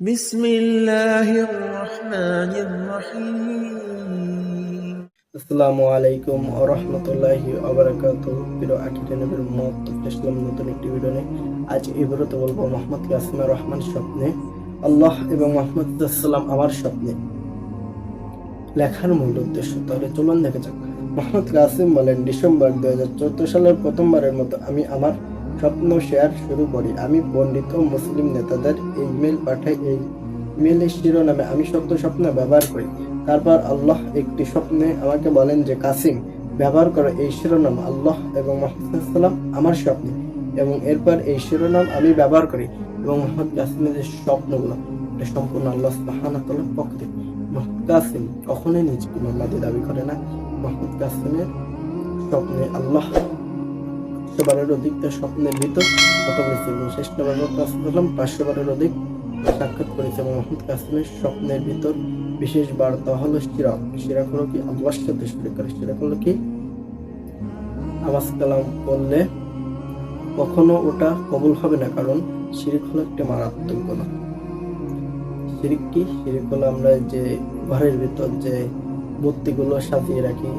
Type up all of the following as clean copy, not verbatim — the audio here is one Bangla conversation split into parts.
بسم الله الرحمن الرحيم আসসালামু আলাইকুম ওয়া রাহমাতুল্লাহি ওয়া বারাকাতুহু। প্রিয় আকিদা নবীর উম্মত, ইসলাম নতুন একটি ভিডিও নিয়ে আজ এই ভিডিওতে বলবো মোহাম্মদ কাসিম রহমান স্বপ্নে আল্লাহ এবং মোহাম্মদ সাল্লাম আমার স্বপ্নে লেখার মূল উদ্দেশ্য। তাহলে চলুন দেখে যাক। মোহাম্মদ কাসিম বলেন, ডিসেম্বর 2014 সালের প্রথমবারের মতো আমি আমার স্বপ্ন শেয়ার শুরু করি। আমি পণ্ডিত ও মুসলিম নেতাদের এই ইমেল পাঠাই। এই ইমেলের শিরোনামে আমি স্বপ্ন ব্যবহার করি। তারপর আল্লাহ একটি স্বপ্নে আমাকে বলেন যে কাসিম ব্যবহার করো এই শিরোনাম আল্লাহ এবং মোহাম্মদ সাল্লাম আমার স্বপ্নে, এবং এরপর এই শিরোনাম আমি ব্যবহার করি এবং মোহাম্মদ কাসিমের যে স্বপ্নগুলো এটা সম্পূর্ণ আল্লাহ সুবহানাহু ওয়া তাআলার পক্ষ থেকে। মোহাম্মদ কাসিম কখনোই নিজেকে মোহাম্মদী দাবি করে না। মোহাম্মদ কাসিমের স্বপ্নে আল্লাহ 100 বারের অধিক তার স্বপ্নের ভিতর কথা বলেছে এবং শেষ নবী রাসূলুল্লাহ 500 বারের অধিক সাক্ষাৎ করেছে। এবং মোহাম্মদ কাসিমের স্বপ্নের ভিতর বিশেষ বার্তা হলো শিরক। শিরক হলো কি আল্লাহর সাথে শরীক করা। শিরক হলো কি নামাজ কালাম পড়লে কখনো ওটা কবুল হবে না, কারণ শিরক হলো একটা মারাত্মক গুনাহ। শিরক কি? শিরক হলো আমরা যে ঘরের ভিতর যে মূর্তিগুলো সাজিয়ে রাখি,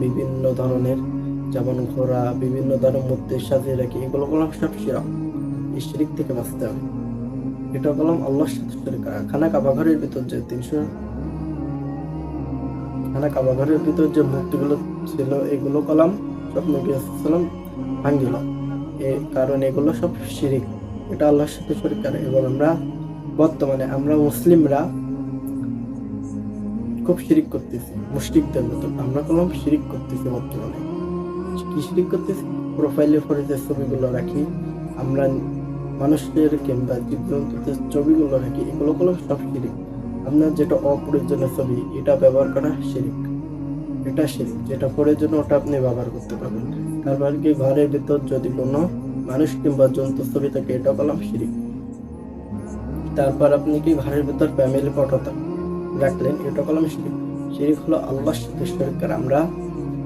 বিভিন্ন ধরনের, যেমন ঘোড়া, বিভিন্ন ধরনের মূর্তি সাজিয়ে রাখি, এগুলো করলাম সব শিরক। এই শিরক থেকে বাঁচতে হবে। এটা করলাম আল্লাহর সাথে শরীক করা। খানা কাবা ঘরের ভিতর যে মূর্তিগুলো ছিল, এগুলো কলাম সব নবী সাল্লাম ভাঙ্গিল, কারণ এগুলো সব শিরিক। এটা আল্লাহর সাথে শরীক করে। এবং বর্তমানে আমরা মুসলিমরা খুব শিরিক করতেছি মুশরিকদের মতো। আমরা কলম শিরিক করতেছি বর্তমানে। কি শিরিক করতেছি? প্রোফাইলের পরে যে ছবিগুলো রাখি আমরা, মানুষের কিংবা জীবজন্তুদের ছবিগুলো রাখি, এগুলো কলম সব শিরিক। আপনার যেটা অপ্রয়োজনীয় ছবি এটা ব্যবহার করা শিরিক। এটা শিরিক। যেটা প্রয়োজনীয় ওটা আপনি ব্যবহার করতে পারবেন। তারপর কি ঘরের ভিতর যদি কোনো মানুষ কিংবা জন্তু ছবি থাকে, এটা কলম শিরিক। তারপর আপনি কি ঘরের ভিতর ফ্যামিলি ফটো রাখলেন, এটা কলম শিরিক। শিরিক হলো আল্লাহর সাথে শরীক করা। আমরা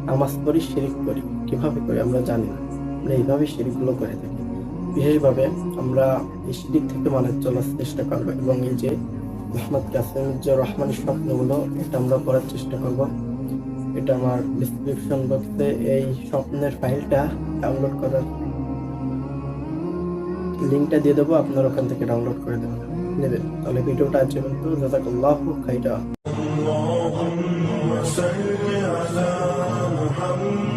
নামাজ পড়ি, শিরিক করি। কিভাবে করি আমরা জানি না, আমরা এইভাবে শিরিকগুলো করে থাকি। বিশেষভাবে আমরা এই শিরিক থেকে মানে চলার চেষ্টা করবো। এবং এই যে মোহাম্মদ কাসিম যে রহমানের স্বপ্নগুলো, এটা আমরা পড়ার চেষ্টা করব। এটা আমার ডিসক্রিপশন বক্সে এই স্বপ্নের ফাইলটা ডাউনলোড করার লিঙ্কটা দিয়ে দেবো, আপনারা ওখান থেকে ডাউনলোড করে নেবেন। তাহলে ভিডিওটা আজ পর্যন্ত। জাযাকাল্লাহু খাইরা। اللهم صل على محمد